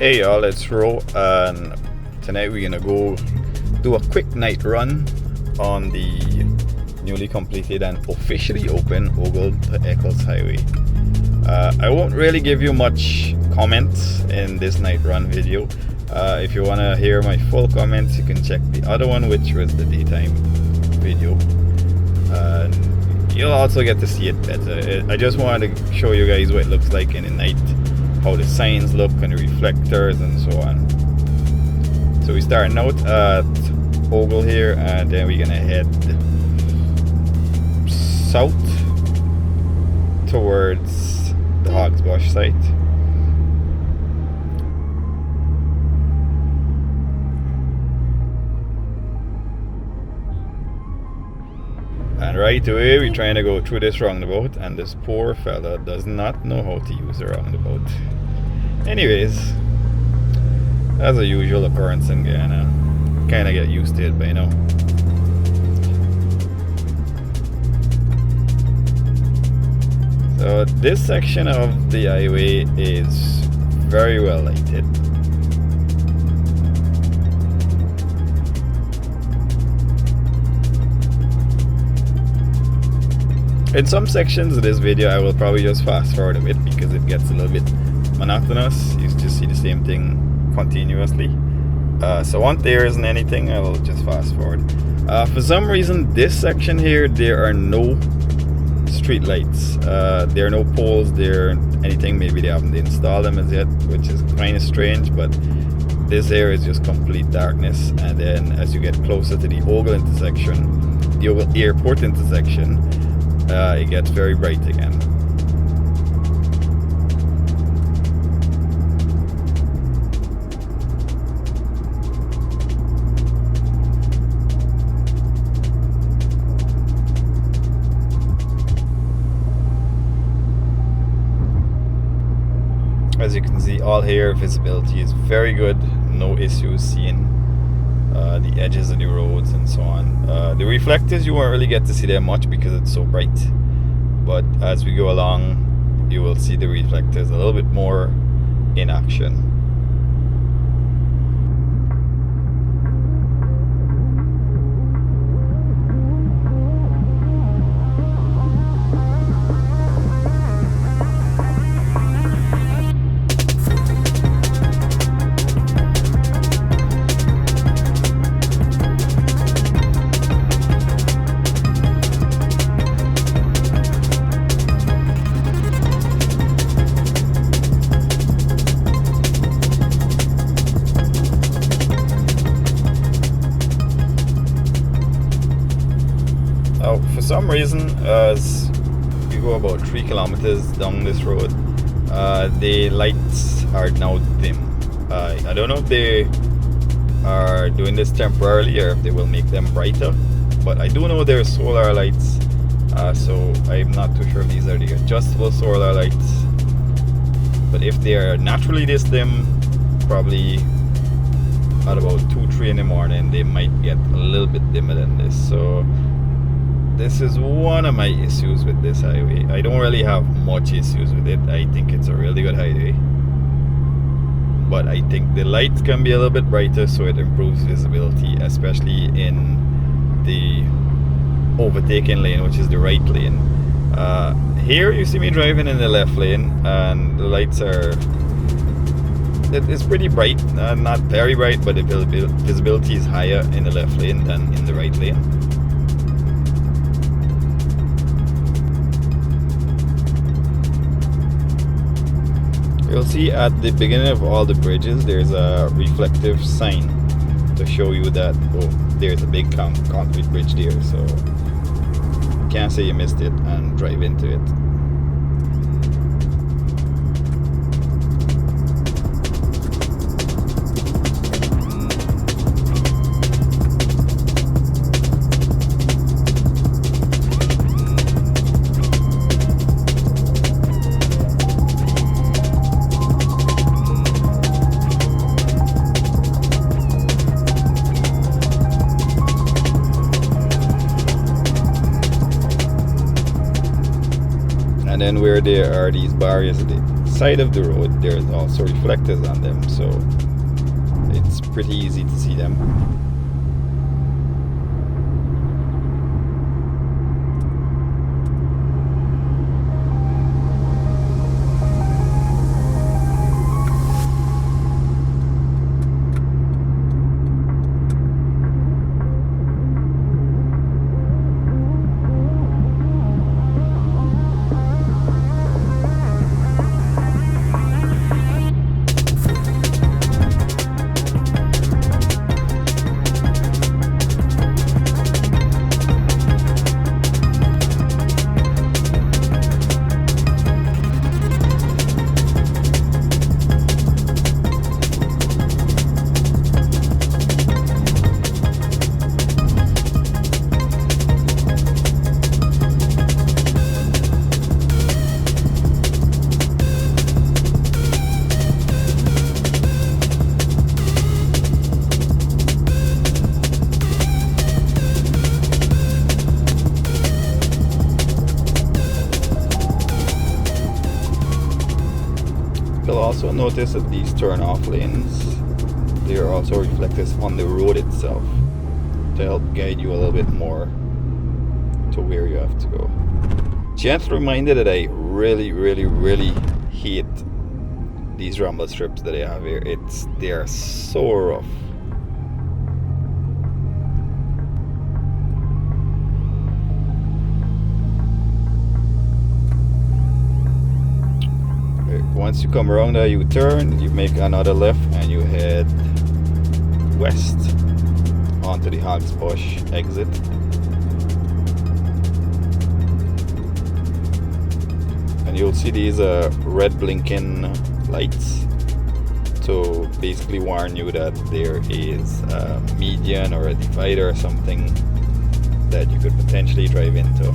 Hey y'all, it's Ro, and tonight we're gonna go do a quick night run on the newly completed and officially open Ogle to Eccles Highway. I won't really give you much comments in this night run video. If you wanna hear my full comments, you can check the other one, which was the daytime video. You'll also get to see it better. I just wanted to show you guys what it looks like in the night, how the signs look and the reflectors and so on. So we're starting out at Ogle here, and then we're gonna head south towards the Hogsbush site. And right away we're trying to go through this roundabout, and this poor fella does not know how to use a roundabout. Anyways, that's a usual occurrence in Guyana. Kinda get used to it by now. So this section of the highway is very well lighted. In some sections of this video I will probably just fast forward a bit because it gets a little bit monotonous. You just see the same thing continuously. So once there isn't anything, I will just fast forward. For some reason this section here, there are no street lights. There are no poles there, anything. Maybe they haven't installed them as yet, which is kind of strange, but this area is just complete darkness. And then as you get closer to the Ogle intersection, the Ogle Airport intersection, it gets very bright again. As you can see, all here visibility is very good, no issues seen. The edges of the roads and so on. The reflectors, you won't really get to see them much because it's so bright, but as we go along you will see the reflectors a little bit more in action. For some reason, as you go about 3 kilometers down this road, the lights are now dim. I don't know if they are doing this temporarily or if they will make them brighter, but I do know they're solar lights, so I'm not too sure if these are the adjustable solar lights. But if they are naturally this dim, probably at about 2-3 in the morning they might get a little bit dimmer than this. So this is one of my issues with this highway. I don't really have much issues with it. I think it's a really good highway, but I think the lights can be a little bit brighter so it improves visibility, especially in the overtaking lane, which is the right lane. Here you see me driving in the left lane, and the lights are, it's pretty bright, not very bright, but the visibility is higher in the left lane than in the right lane. You'll see at the beginning of all the bridges there's a reflective sign to show you that, oh, there's a big concrete bridge there, so you can't say you missed it and drive into it. And then where there are these barriers at the side of the road, there's also reflectors on them, so it's pretty easy to see them. You'll also notice that these turn-off lanes, there are also reflectors on the road itself to help guide you a little bit more to where you have to go. Just a reminder that I really hate these rumble strips that they have here. They are so rough. Once you come around there, you turn, you make another left, and you head west onto the Hogsbush exit. And you'll see these red blinking lights to basically warn you that there is a median or a divider or something that you could potentially drive into.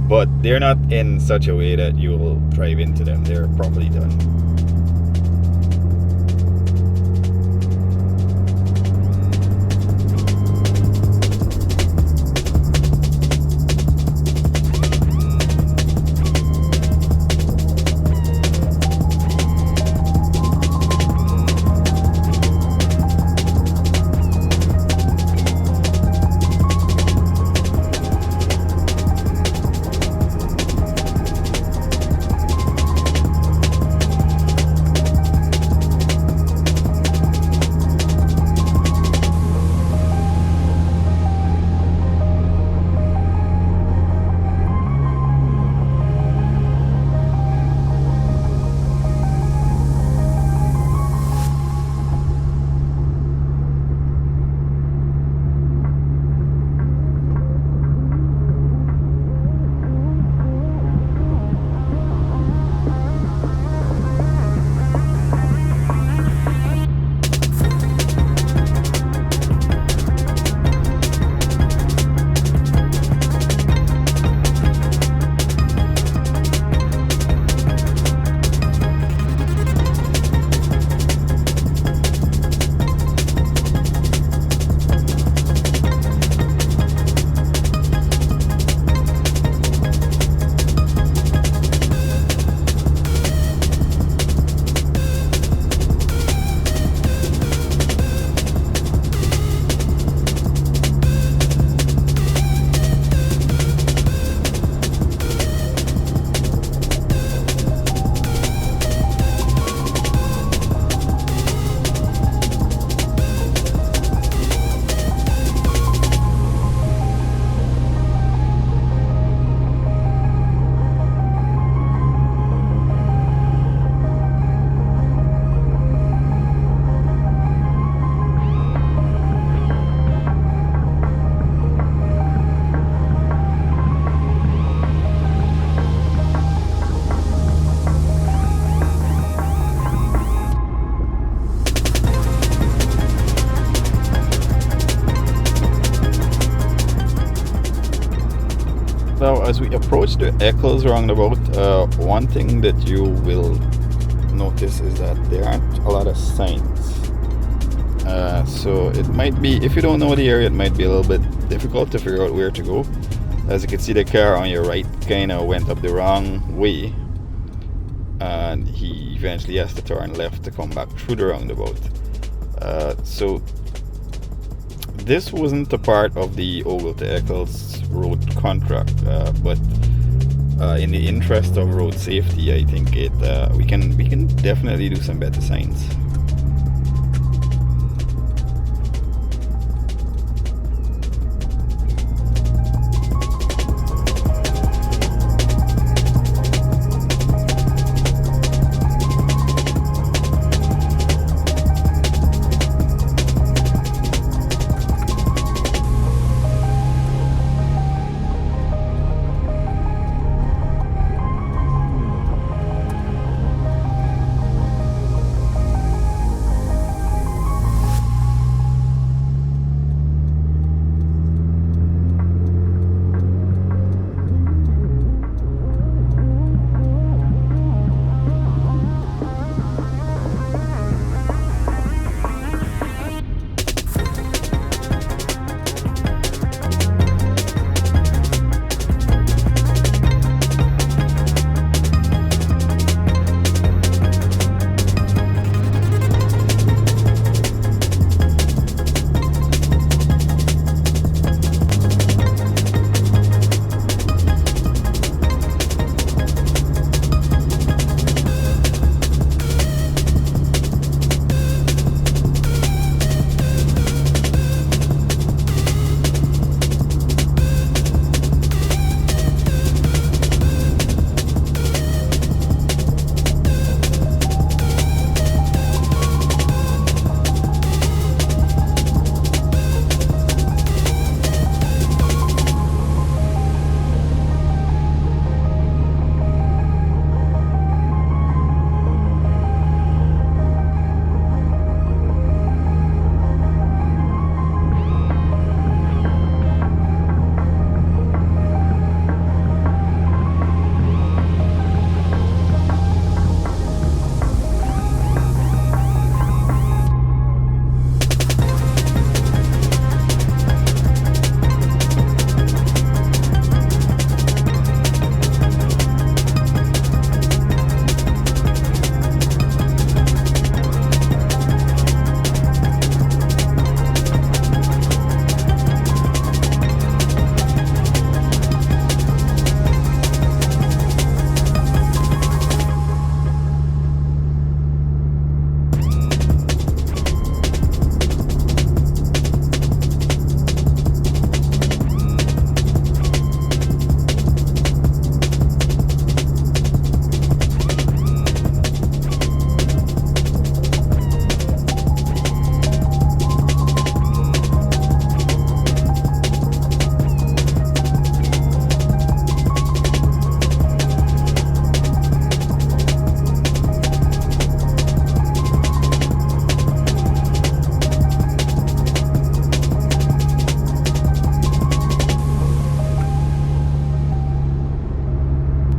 But they're not in such a way that you will drive into them. They're properly done. Now, as we approach the Eccles Roundabout, one thing that you will notice is that there aren't a lot of signs. So it might be, if you don't know the area, it might be a little bit difficult to figure out where to go. As you can see, the car on your right kind of went up the wrong way. and he eventually has to turn left to come back through the roundabout. So this wasn't a part of the Ogle to Eccles road contract, but in the interest of road safety, I think we can definitely do some better signs.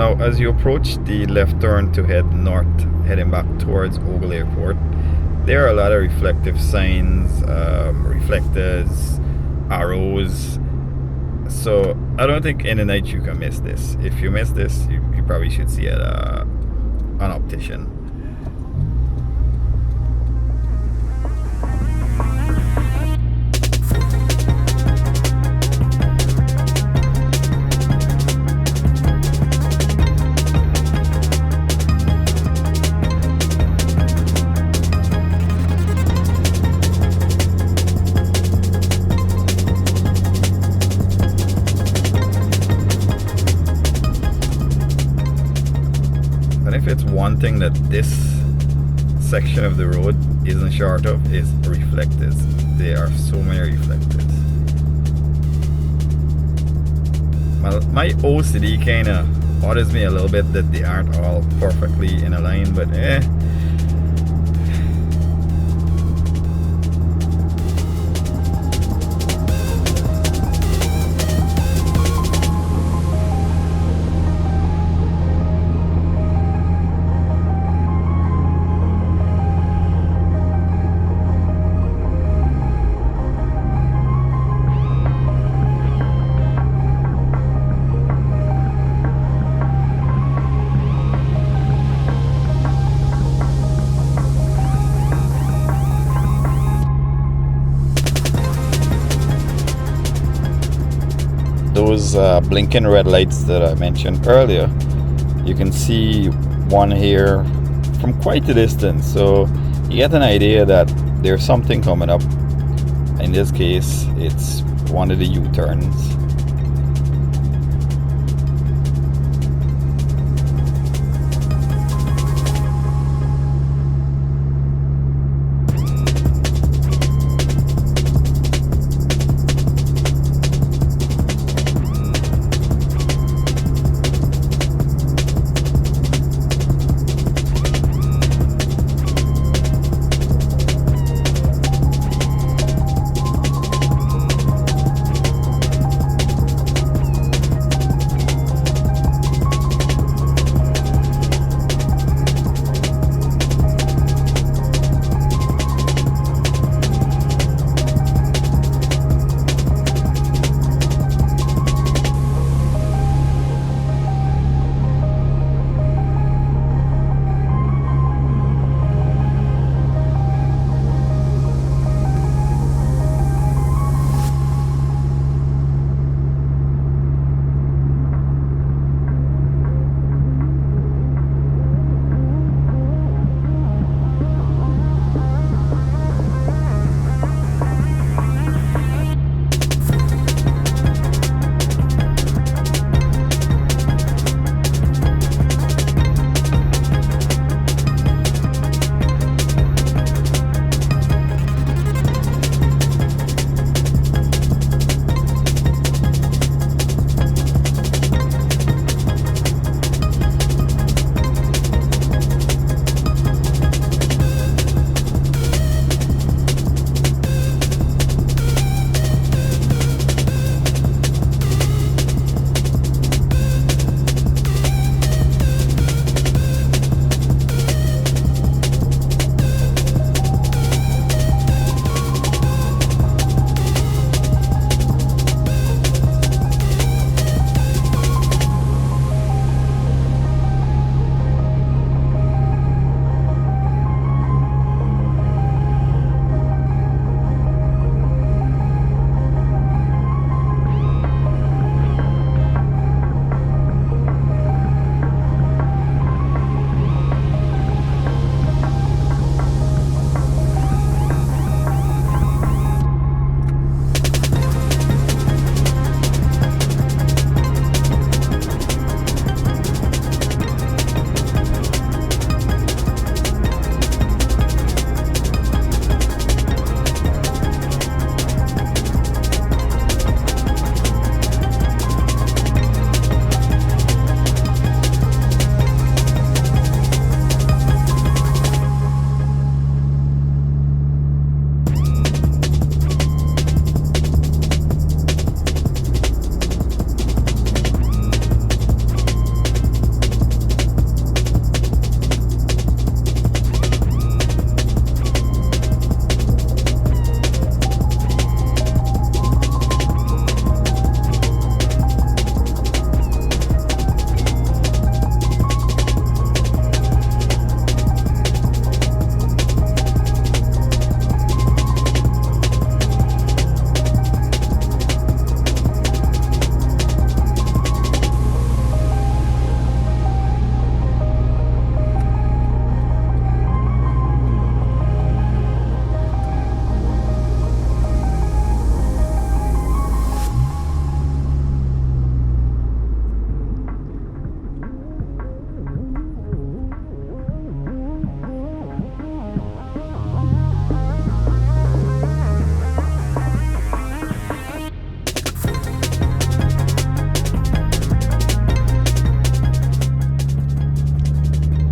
Now, as you approach the left turn to head north, heading back towards Ogle Airport, there are a lot of reflective signs, reflectors, arrows. So I don't think any night you can miss this. If you miss this, you probably should see it an optician. It's one thing that this section of the road isn't short of is reflectors. There are so many reflectors. Well, my OCD kind of bothers me a little bit that they aren't all perfectly in a line, but those blinking red lights that I mentioned earlier. You can see one here from quite a distance, so you get an idea that there's something coming up. In this case, it's one of the U-turns.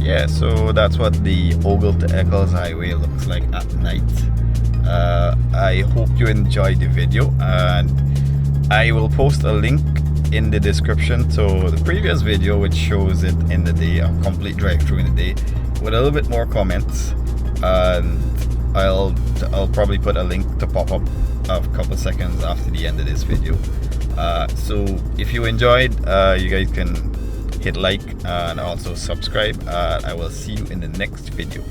Yeah, so that's what the Ogle to Eccles Highway looks like at night. I hope you enjoyed the video, and I will post a link in the description to the previous video which shows it in the day, a complete drive-through in the day with a little bit more comments, and I'll probably put a link to pop up a couple seconds after the end of this video. So if you enjoyed, you guys can hit like and also subscribe. I will see you in the next video.